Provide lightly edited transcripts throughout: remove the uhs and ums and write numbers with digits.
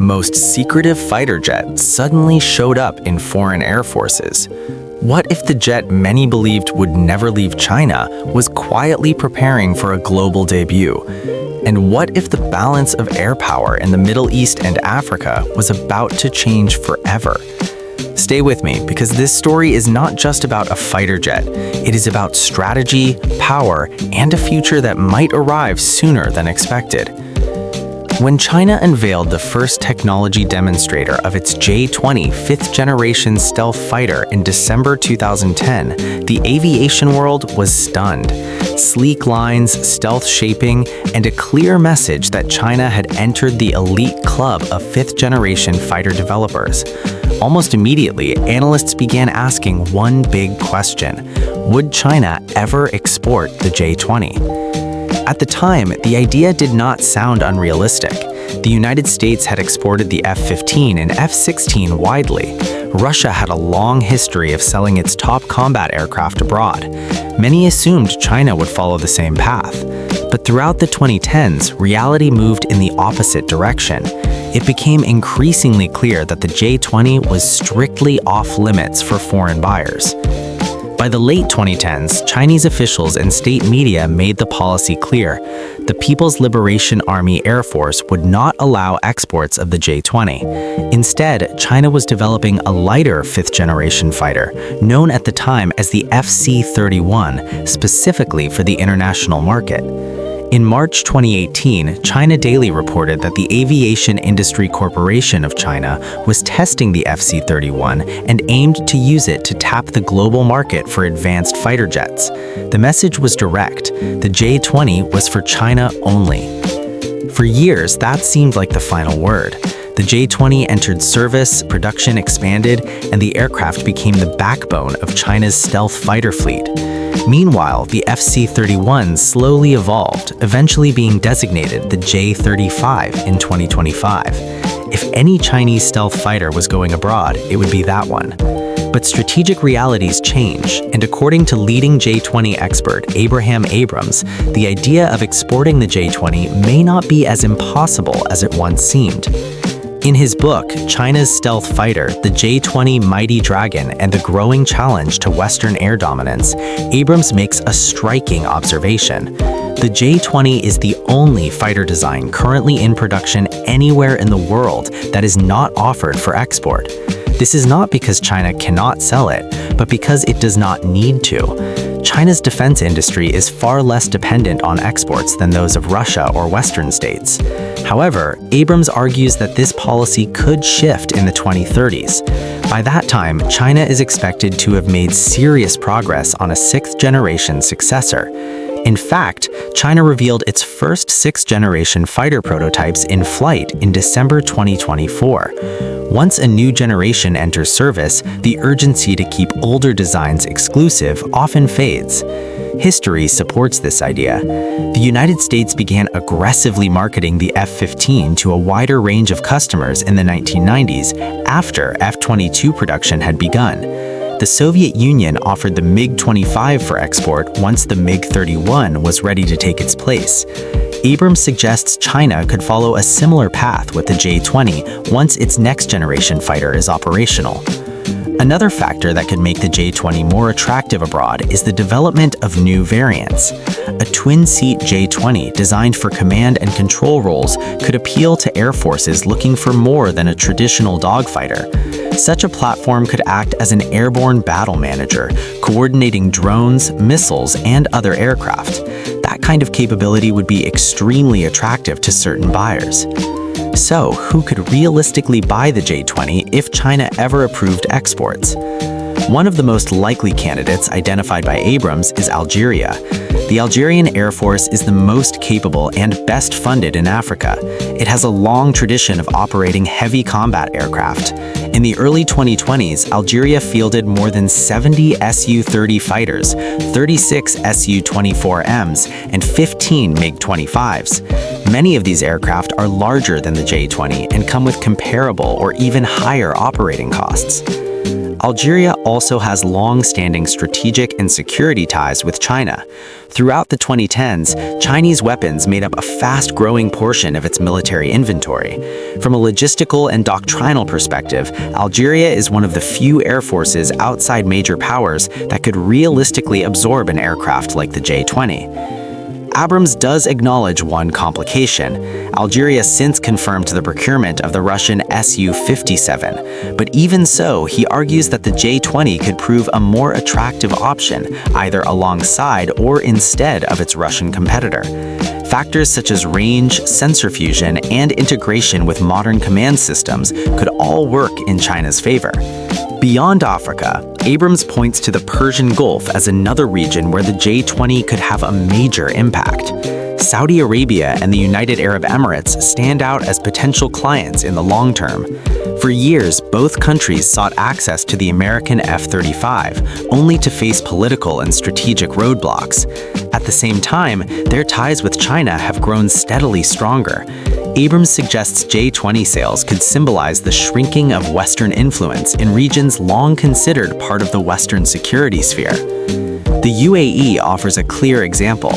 most secretive fighter jet suddenly showed up in foreign air forces. What if the jet many believed would never leave China was quietly preparing for a global debut? And what if the balance of air power in the Middle East and Africa was about to change forever? Stay with me, because this story is not just about a fighter jet. It is about strategy, power, and a future that might arrive sooner than expected. When China unveiled the first technology demonstrator of its J-20 fifth-generation stealth fighter in December 2010, the aviation world was stunned. Sleek lines, stealth shaping, and a clear message that China had entered the elite club of fifth-generation fighter developers. Almost immediately, analysts began asking one big question: would China ever export the J-20? At the time, the idea did not sound unrealistic. The United States had exported the F-15 and F-16 widely. Russia had a long history of selling its top combat aircraft abroad. Many assumed China would follow the same path. But throughout the 2010s, reality moved in the opposite direction. It became increasingly clear that the J-20 was strictly off-limits for foreign buyers. By the late 2010s, Chinese officials and state media made the policy clear. The People's Liberation Army Air Force would not allow exports of the J-20. Instead, China was developing a lighter fifth-generation fighter, known at the time as the FC-31, specifically for the international market. In March 2018, China Daily reported that the Aviation Industry Corporation of China was testing the FC-31 and aimed to use it to tap the global market for advanced fighter jets. The message was direct: the J-20 was for China only. For years, that seemed like the final word. The J-20 entered service, production expanded, and the aircraft became the backbone of China's stealth fighter fleet. Meanwhile, the FC-31 slowly evolved, eventually being designated the J-35 in 2025. If any Chinese stealth fighter was going abroad, it would be that one. But strategic realities change, and according to leading J-20 expert Abraham Abrams, the idea of exporting the J-20 may not be as impossible as it once seemed. In his book, China's Stealth Fighter, the J-20 Mighty Dragon and the Growing Challenge to Western Air Dominance, Abrams makes a striking observation. The J-20 is the only fighter design currently in production anywhere in the world that is not offered for export. This is not because China cannot sell it, but because it does not need to. China's defense industry is far less dependent on exports than those of Russia or Western states. However, Abrams argues that this policy could shift in the 2030s. By that time, China is expected to have made serious progress on a sixth-generation successor. In fact, China revealed its first sixth-generation fighter prototypes in flight in December 2024. Once a new generation enters service, the urgency to keep older designs exclusive often fades. History supports this idea. The United States began aggressively marketing the F-15 to a wider range of customers in the 1990s after F-22 production had begun. The Soviet Union offered the MiG-25 for export once the MiG-31 was ready to take its place. Abrams suggests China could follow a similar path with the J-20 once its next-generation fighter is operational. Another factor that could make the J-20 more attractive abroad is the development of new variants. A twin-seat J-20 designed for command and control roles could appeal to air forces looking for more than a traditional dogfighter. Such a platform could act as an airborne battle manager, coordinating drones, missiles, and other aircraft. That kind of capability would be extremely attractive to certain buyers. So, who could realistically buy the J-20 if China ever approved exports? One of the most likely candidates identified by Abrams is Algeria. The Algerian Air Force is the most capable and best funded in Africa. It has a long tradition of operating heavy combat aircraft. In the early 2020s, Algeria fielded more than 70 Su-30 fighters, 36 Su-24Ms, and 15 MiG-25s. Many of these aircraft are larger than the J-20 and come with comparable or even higher operating costs. Algeria also has long-standing strategic and security ties with China. Throughout the 2010s, Chinese weapons made up a fast-growing portion of its military inventory. From a logistical and doctrinal perspective, Algeria is one of the few air forces outside major powers that could realistically absorb an aircraft like the J-20. Abrams does acknowledge one complication. Algeria since confirmed the procurement of the Russian Su-57, but even so, he argues that the J-20 could prove a more attractive option, either alongside or instead of its Russian competitor. Factors such as range, sensor fusion, and integration with modern command systems could all work in China's favor. Beyond Africa, Abrams points to the Persian Gulf as another region where the J-20 could have a major impact. Saudi Arabia and the United Arab Emirates stand out as potential clients in the long term. For years, both countries sought access to the American F-35, only to face political and strategic roadblocks. At the same time, their ties with China have grown steadily stronger. Abrams suggests J-20 sales could symbolize the shrinking of Western influence in regions long considered part of the Western security sphere. The UAE offers a clear example.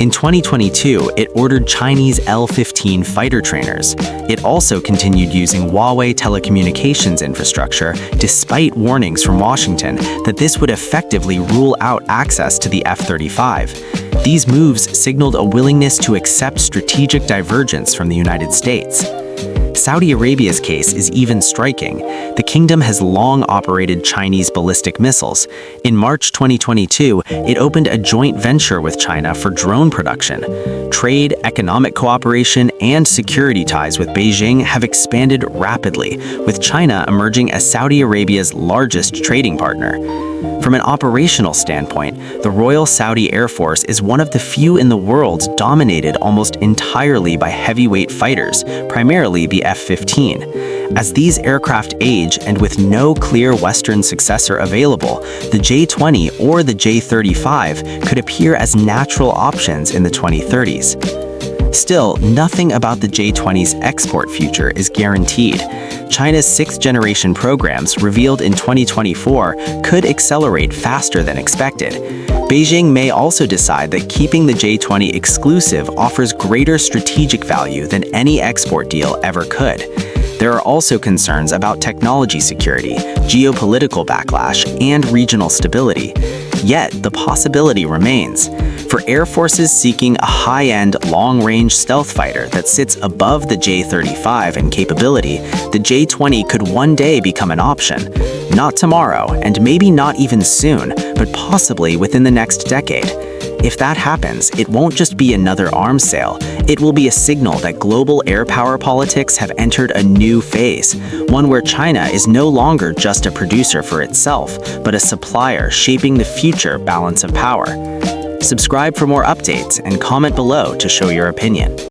In 2022, it ordered Chinese L-15 fighter trainers. It also continued using Huawei telecommunications infrastructure despite warnings from Washington that this would effectively rule out access to the F-35. These moves signaled a willingness to accept strategic divergence from the United States. Saudi Arabia's case is even striking. The kingdom has long operated Chinese ballistic missiles. In March 2022, it opened a joint venture with China for drone production. Trade, economic cooperation, and security ties with Beijing have expanded rapidly, with China emerging as Saudi Arabia's largest trading partner. From an operational standpoint, the Royal Saudi Air Force is one of the few in the world dominated almost entirely by heavyweight fighters, primarily the F-15. As these aircraft age and with no clear Western successor available, the J-20 or the J-35 could appear as natural options in the 2030s. Still, nothing about the J-20's export future is guaranteed. China's sixth-generation programs, revealed in 2024, could accelerate faster than expected. Beijing may also decide that keeping the J-20 exclusive offers greater strategic value than any export deal ever could. There are also concerns about technology security, geopolitical backlash, and regional stability. Yet, the possibility remains. For air forces seeking a high-end, long-range stealth fighter that sits above the J-35 in capability, the J-20 could one day become an option. Not tomorrow, and maybe not even soon, but possibly within the next decade. If that happens, it won't just be another arms sale. It will be a signal that global air power politics have entered a new phase, one where China is no longer just a producer for itself, but a supplier shaping the future balance of power. Subscribe for more updates and comment below to show your opinion.